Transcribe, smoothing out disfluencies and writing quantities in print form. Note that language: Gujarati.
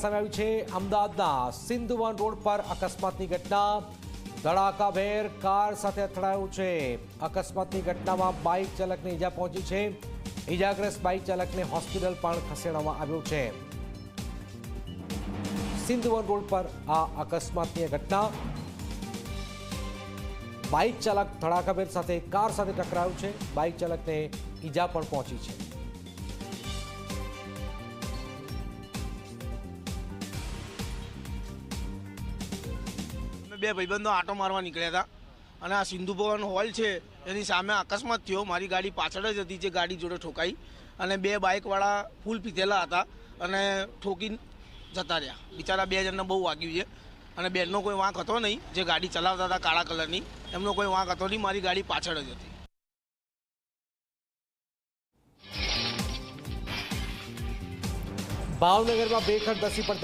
સામે આવી છે અમદાવાદના સિંધુવન રોડ પર અકસ્માતની ઘટના। ધડાકાભેર કાર સાથે અથડાયું છે। અકસ્માતની ઘટનામાં બાઇક ચાલકને ઈજા પહોંચી છે। ઈજાગ્રસ્ત બાઇક ચાલકને હોસ્પિટલ પણ ખસેડવામાં આવ્યો છે। સિંધુવન રોડ પર આ અકસ્માતની ઘટના, બાઇક ચાલક ધડાકાભેર સાથે કાર સાથે ટકરાયું છે। બાઇક ચાલકને ઈજા પણ પહોંચી છે। બે ભાઈબંધો આટો મારવા નીકળ્યા હતા અને આ સિંધુભવન હોલ છે એની સામે અકસ્માત થયો। મારી ગાડી પાછળ જ હતી, જે ગાડી જોડે ઠોકાઈ અને બે બાઇકવાળા ફૂલ પીધેલા હતા અને ઠોકી જતા રહ્યા। બિચારા બે જણને બહુ વાગ્યું છે અને બેનનો કોઈ વાંક હતો નહીં, જે ગાડી ચલાવતા હતા કાળા કલરની, એમનો કોઈ વાંક હતો નહીં, મારી ગાડી પાછળ જ હતી। ભાવનગરમાં બેખડ ધસી પડતા